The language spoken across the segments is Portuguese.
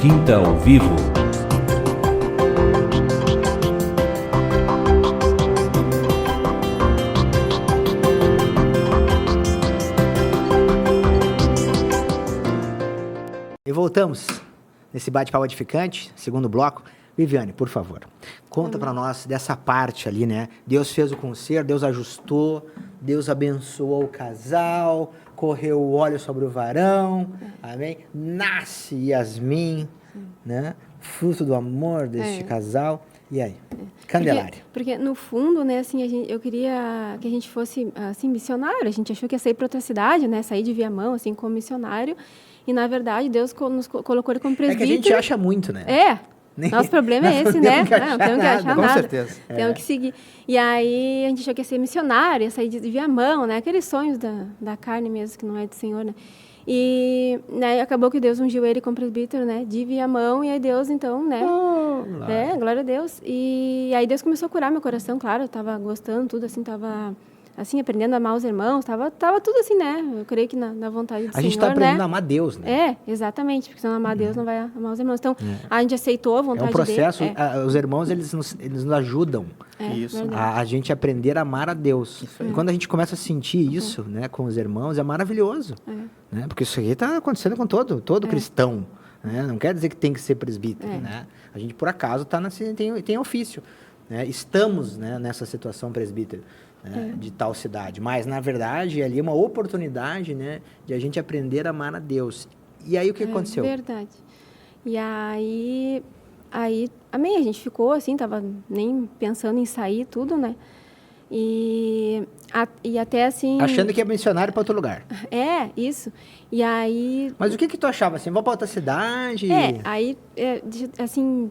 Mesquita ao vivo. E voltamos nesse bate-papo edificante, segundo bloco. Viviane, por favor, conta para nós dessa parte ali, né? Deus fez o conserto, Deus ajustou, Deus abençoou o casal, correu o óleo sobre o varão, amém? Nasce Yasmin, né? Fruto do amor deste casal. E aí? Candelária. Porque no fundo, né, assim, eu queria que a gente fosse, assim, missionário. A gente achou que ia sair para outra cidade, né? Sair de Viamão, assim, como missionário. E, na verdade, Deus nos colocou ele como presbítero. É que a gente acha muito, né? Nosso problema é esse, né? Não temos que achar nada. Com certeza. Temos que seguir. E aí, a gente achou que ia ser missionário, ia sair de Viamão, né? Aqueles sonhos da carne mesmo, que não é do Senhor, né? E, né, acabou que Deus ungiu ele como presbítero, né? De Viamão, e aí Deus, então, né? Glória a Deus. E aí Deus começou a curar meu coração, claro. Eu tava gostando, tudo assim, tava... assim, aprendendo a amar os irmãos, tava tudo assim, né? Eu creio que na vontade do Senhor, né? A gente tá aprendendo a amar Deus, né? Exatamente, porque se não amar Deus, não vai amar os irmãos. Então, a gente aceitou a vontade dele. É um processo, os irmãos, eles nos ajudam a gente aprender a amar a Deus. E quando a gente começa a sentir isso, né, com os irmãos, é maravilhoso. Né? Porque isso aqui tá acontecendo com todo cristão. Né? Não quer dizer que tem que ser presbítero, né? A gente, por acaso, tem ofício. Né? Estamos, né, nessa situação presbítero. Né, de tal cidade, mas na verdade ali é uma oportunidade, né, de a gente aprender a amar a Deus. E aí o que aconteceu? Verdade. E aí, amém, a gente ficou assim, tava nem pensando em sair tudo, né, e até assim... Achando que é missionário para outro lugar. Isso. E aí... Mas o que tu achava, assim, vou para outra cidade? Assim...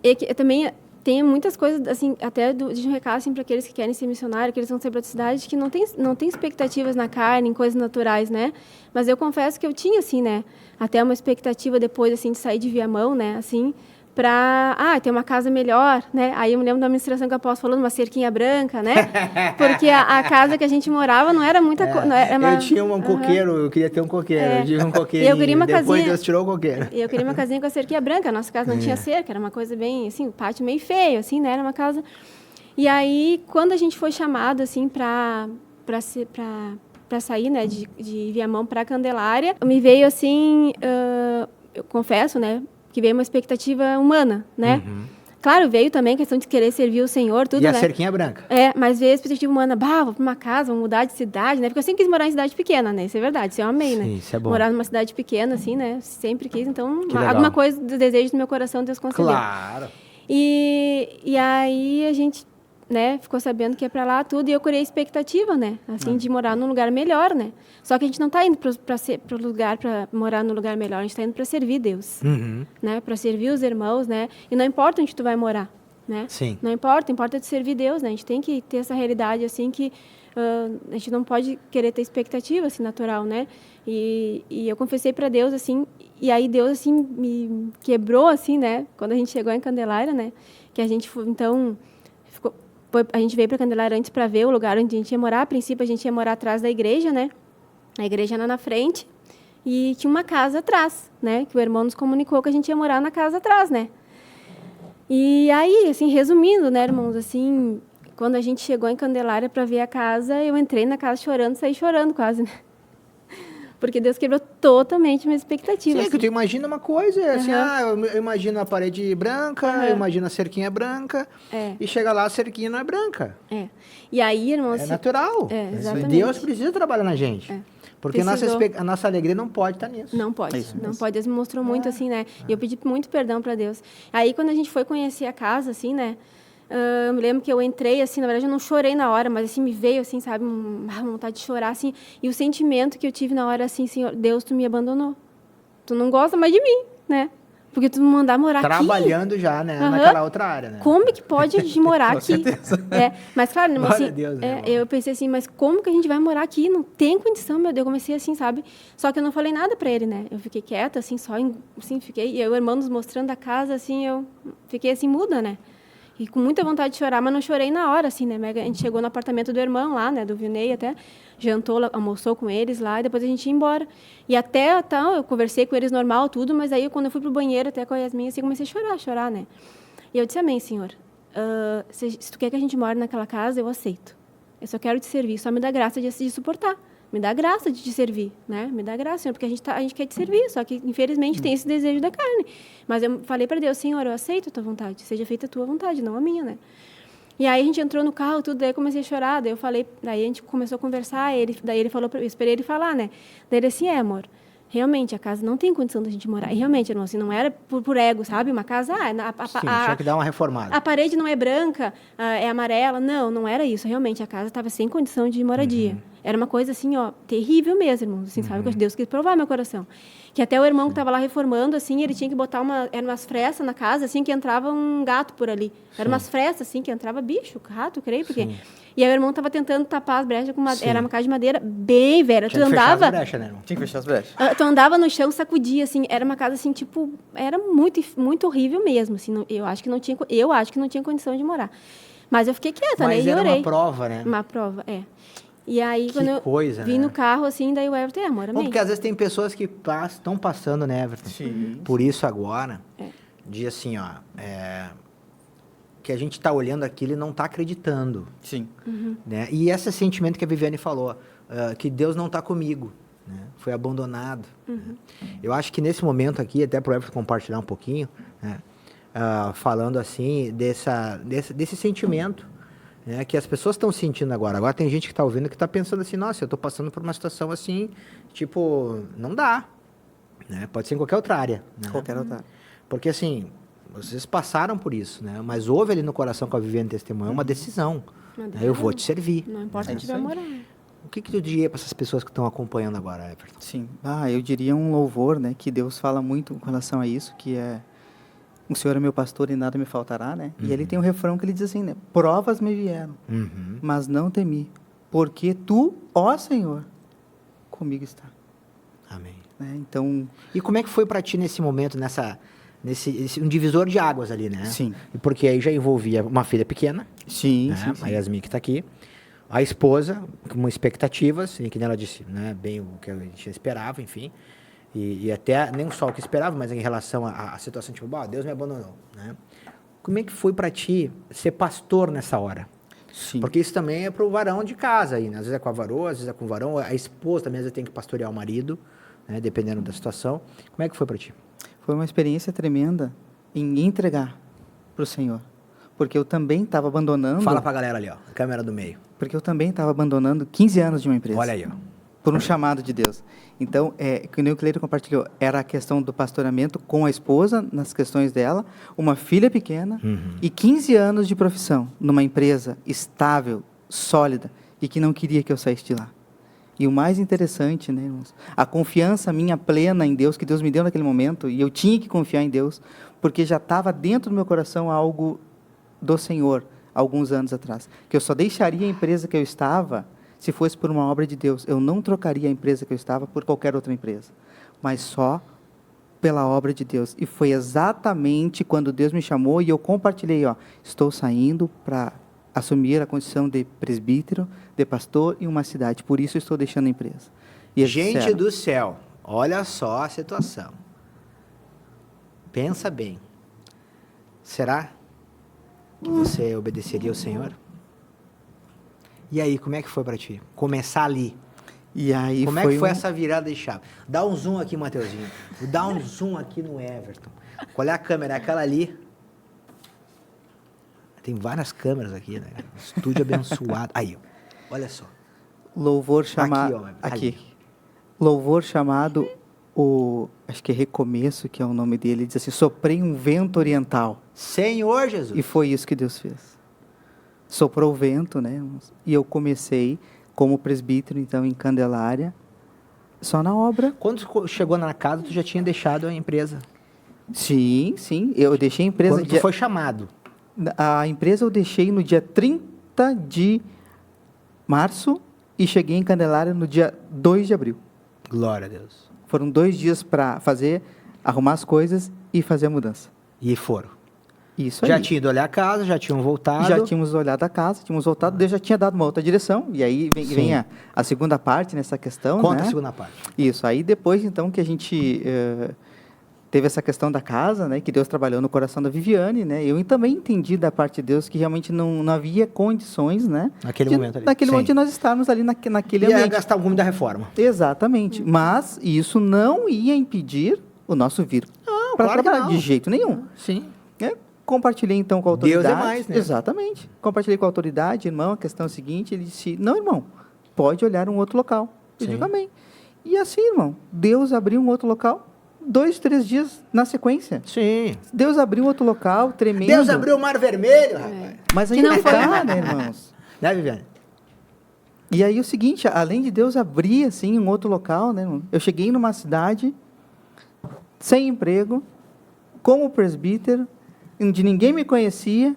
eu também... Tem muitas coisas, assim, até de um recado, assim, para aqueles que querem ser missionários, que eles vão ser para outra cidade, que não tem expectativas na carne, em coisas naturais, né? Mas eu confesso que eu tinha, assim, né? Até uma expectativa depois, assim, de sair de Viamão, né? Assim, para ter uma casa melhor, né? Aí eu me lembro da administração que eu posso falando, uma cerquinha branca, né? Porque a casa que a gente morava não era muita coisa. Eu tinha um coqueiro, eu queria ter um coqueiro, eu tive um coqueiro. Eu queria uma depois casinha, Deus tirou o coqueiro. Eu queria uma casinha com a cerquinha branca, a nossa casa não tinha cerca, era uma coisa bem, assim, o pátio meio feio, assim, né? Era uma casa... E aí, quando a gente foi chamado, assim, para sair, né, de Viamão para Candelária, me veio, assim, eu confesso, né, que veio uma expectativa humana, né? Claro, veio também a questão de querer servir o Senhor, tudo, né? E a cerquinha branca. Mas veio a expectativa humana, vou para uma casa, vou mudar de cidade, né? Porque eu sempre quis morar em cidade pequena, né? Isso é verdade, isso eu amei, né? Isso é bom. Morar numa cidade pequena, assim, né? Sempre quis, então, alguma coisa do desejo do meu coração, Deus concedeu. Claro. E aí a gente, né, ficou sabendo que ia para lá tudo, e eu criei expectativa, né? Assim, de morar num lugar melhor, né? Só que a gente não está indo para lugar, para morar num lugar melhor, a gente está indo para servir Deus, né? Para servir os irmãos, né? E não importa onde tu vai morar, né? Sim. Não importa tu servir Deus, né? A gente tem que ter essa realidade, assim, que a gente não pode querer ter expectativa, assim, natural, né? E eu confessei para Deus, assim, e aí Deus, assim, me quebrou, assim, né? Quando a gente chegou em Candelária, né? Que a gente, então... A gente veio para Candelária antes para ver o lugar onde a gente ia morar. A princípio, a gente ia morar atrás da igreja, né? A igreja era na frente e tinha uma casa atrás, né? Que o irmão nos comunicou que a gente ia morar na casa atrás, né? E aí, assim, resumindo, né, irmãos, assim, quando a gente chegou em Candelária para ver a casa, eu entrei na casa chorando, saí chorando quase, né? Porque Deus quebrou totalmente minha expectativa. Sim, assim. que tu imagina uma coisa, assim, eu imagino a parede branca, eu imagino a cerquinha branca, e chega lá, a cerquinha não é branca. E aí, irmão... É natural. Exatamente. Deus precisa trabalhar na gente. Porque a nossa alegria não pode estar nisso. Não pode, não pode. Deus me mostrou muito, assim, né? E eu pedi muito perdão para Deus. Aí, quando a gente foi conhecer a casa, assim, né? Eu me lembro que eu entrei, assim, na verdade eu não chorei na hora, mas assim, me veio, assim, sabe, uma vontade de chorar, assim, e o sentimento que eu tive na hora, assim, Senhor, Deus, tu me abandonou, tu não gosta mais de mim, né, porque tu me mandar morar trabalhando aqui. já, né, naquela outra área, né. Como que pode a gente morar aqui? Mas claro, assim, Deus, eu pensei assim, mas como que a gente vai morar aqui? Não tem condição, meu Deus, eu comecei assim, sabe, só que eu não falei nada para ele, né, eu fiquei quieta, assim, assim, fiquei, e o irmão nos mostrando a casa, assim, eu fiquei assim, muda, né. E com muita vontade de chorar, mas não chorei na hora, assim, né? A gente chegou no apartamento do irmão lá, né? Do Vilney até, jantou, almoçou com eles lá, e depois a gente ia embora. E até, então, eu conversei com eles normal, tudo, mas aí quando eu fui pro banheiro, até com a Yasmin, assim, comecei a chorar, né? E eu disse, amém, Senhor. Se tu quer que a gente more naquela casa, eu aceito. Eu só quero te servir, só me dá graça de suportar. Me dá graça de te servir, né? Me dá graça, Senhor, porque a gente quer te servir, só que, infelizmente, tem esse desejo da carne. Mas eu falei para Deus, Senhor, eu aceito a tua vontade, seja feita a tua vontade, não a minha, né? E aí a gente entrou no carro, tudo, daí eu comecei a chorar, daí eu falei, daí a gente começou a conversar, daí ele falou, eu esperei ele falar, né? Daí ele assim, amor, realmente, a casa não tem condição da gente morar. E realmente, irmão, assim, não era por ego, sabe? Uma casa, sim, tinha que dar uma reformada. A parede não é branca, é amarela. Não era isso. Realmente, a casa estava sem condição de moradia. Era uma coisa, assim, ó, terrível mesmo, irmão. Assim, sabe? Que Deus quis provar meu coração. Que até o irmão que estava lá reformando, assim, ele tinha que botar eram umas frestas na casa, assim, que entrava um gato por ali. Eram umas frestas, assim, que entrava bicho, rato, creio, porque... Sim. E aí o irmão estava tentando tapar as brechas com era uma casa de madeira bem velha. Tinha que fechar as brechas, né, irmão? Tinha que fechar as brechas. Tu andava no chão, sacudia, assim, era uma casa, assim, tipo, era muito, muito horrível mesmo, assim, eu acho que não tinha condição de morar. Mas eu fiquei quieta, né, e orei. Mas era uma prova, né? Uma prova, é. E aí, quando eu vim no carro, assim, daí o Everton, amor, amém. Porque às vezes tem pessoas que estão passando, né, Everton? Sim. Por isso agora, de assim, ó, que a gente está olhando aquilo e não está acreditando. Sim. Né? E esse sentimento que a Viviane falou, que Deus não está comigo, né? Foi abandonado. Né? Eu acho que nesse momento aqui, até para o Everton compartilhar um pouquinho, né? Falando assim, desse sentimento, né? Que as pessoas estão sentindo agora. Agora tem gente que está ouvindo que está pensando assim, nossa, eu estou passando por uma situação assim, tipo, não dá. Né? Pode ser em qualquer outra área. Né? Qualquer outra área. Porque assim... Vocês passaram por isso, né? Mas houve ali no coração com a Viviane testemunho uma decisão. Eu vou te servir. Não importa onde tiver morar. O que tu diria para essas pessoas que estão acompanhando agora, Everton? Sim. Eu diria um louvor, né? Que Deus fala muito com relação a isso, que é o Senhor é meu pastor e nada me faltará, né? E ele tem um refrão que ele diz assim, né? Provas me vieram, mas não temi, porque tu, ó Senhor, comigo está. Amém. Né? Então... E como é que foi para ti nesse momento, um divisor de águas ali, né? Sim. Porque aí já envolvia uma filha pequena. Sim, né? sim. A Yasmin que está aqui. A esposa, com expectativas, e que ela disse, né? Bem o que a gente esperava, enfim. E até, nem só o que esperava, mas em relação à situação, tipo, Deus me abandonou, né? Como é que foi para ti ser pastor nessa hora? Sim. Porque isso também é pro varão de casa aí, né? Às vezes é com a varoa, às vezes é com o varão. A esposa também às vezes tem que pastorear o marido, né? Dependendo da situação. Como é que foi para ti? Foi uma experiência tremenda em entregar para o Senhor. Porque eu também estava abandonando... Fala para a galera ali, ó, a câmera do meio. Porque eu também estava abandonando 15 anos de uma empresa. Olha aí, ó. Por um chamado de Deus. Então, que o Cleiro compartilhou, era a questão do pastoreamento com a esposa, nas questões dela, uma filha pequena e 15 anos de profissão numa empresa estável, sólida, e que não queria que eu saísse de lá. E o mais interessante, né, irmãos, a confiança minha plena em Deus, que Deus me deu naquele momento, e eu tinha que confiar em Deus, porque já estava dentro do meu coração algo do Senhor, alguns anos atrás, que eu só deixaria a empresa que eu estava, se fosse por uma obra de Deus. Eu não trocaria a empresa que eu estava por qualquer outra empresa, mas só pela obra de Deus. E foi exatamente quando Deus me chamou e eu compartilhei, estou saindo para assumir a condição de presbítero, de pastor em uma cidade. Por isso eu estou deixando a empresa. E gente do céu, olha só a situação. Pensa bem. Será que você obedeceria ao Senhor? E aí, como é que foi para ti? Começar ali. E aí como é que foi essa virada de chave? Dá um zoom aqui, Mateuzinho. Dá um zoom aqui no Everton. Qual é a câmera? É aquela ali. Tem várias câmeras aqui, né? Estúdio abençoado. Aí, ó. Olha só. Louvor chamado... Aqui. Louvor chamado, acho que é Recomeço, que é o nome dele. Ele diz assim, soprei um vento oriental. Senhor Jesus. E foi isso que Deus fez. Soprou o vento, né? E eu comecei como presbítero, então, em Candelária, só na obra. Quando tu chegou na casa, tu já tinha deixado a empresa? Sim. Eu deixei a empresa... Quando tu foi chamado? A empresa eu deixei no dia 30 de março e cheguei em Candelária no dia 2 de abril. Glória a Deus. Foram 2 dias para arrumar as coisas e fazer a mudança. E foram? Isso Já aí. tinha ido olhar a casa, já tinham voltado. Já tínhamos olhado a casa, tínhamos voltado, Deus já tinha dado uma outra direção, e aí vem a segunda parte nessa questão, Conta né? a segunda parte. Isso, aí depois, então, que a gente teve essa questão da casa, né, que Deus trabalhou no coração da Viviane, né, eu também entendi da parte de Deus que realmente não havia condições, né, Naquele momento ali. naquele momento de nós estarmos ali naquele Ia ambiente. gastar o rumo da reforma. Exatamente, mas isso não ia impedir o nosso vir para claro que trabalhar, não. de jeito nenhum. Sim. Compartilhei então com a autoridade. Deus é mais, né? Exatamente. Compartilhei com a autoridade, irmão, a questão é a seguinte, ele disse, não, irmão, pode olhar um outro local. Eu digo, amém. E assim, irmão, Deus abriu um outro local, 2, 3 dias na sequência. Sim. Deus abriu outro local, tremendo. Deus abriu o Mar Vermelho, rapaz. Mas aí Que não não foi. tá, né, irmãos? Né, Viviane? E aí o seguinte, além de Deus abrir, assim, um outro local, né, irmão? Eu cheguei numa cidade, sem emprego, como presbítero, onde ninguém me conhecia,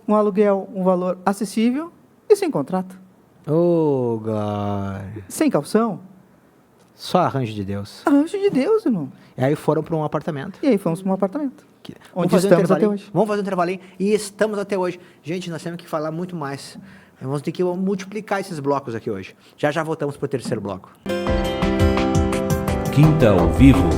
um aluguel, um valor acessível e sem contrato. Oh, glória. Sem calção. Só arranjo de Deus. Arranjo de Deus, irmão. E aí foram para um apartamento. E aí fomos para um apartamento. Vamos Onde fazer um estamos até intervalinho. hoje. Vamos fazer um intervalinho. E estamos até hoje. Gente, nós temos que falar muito mais. Vamos ter que multiplicar esses blocos aqui hoje. Já voltamos para o terceiro bloco. Quinta ao Vivo.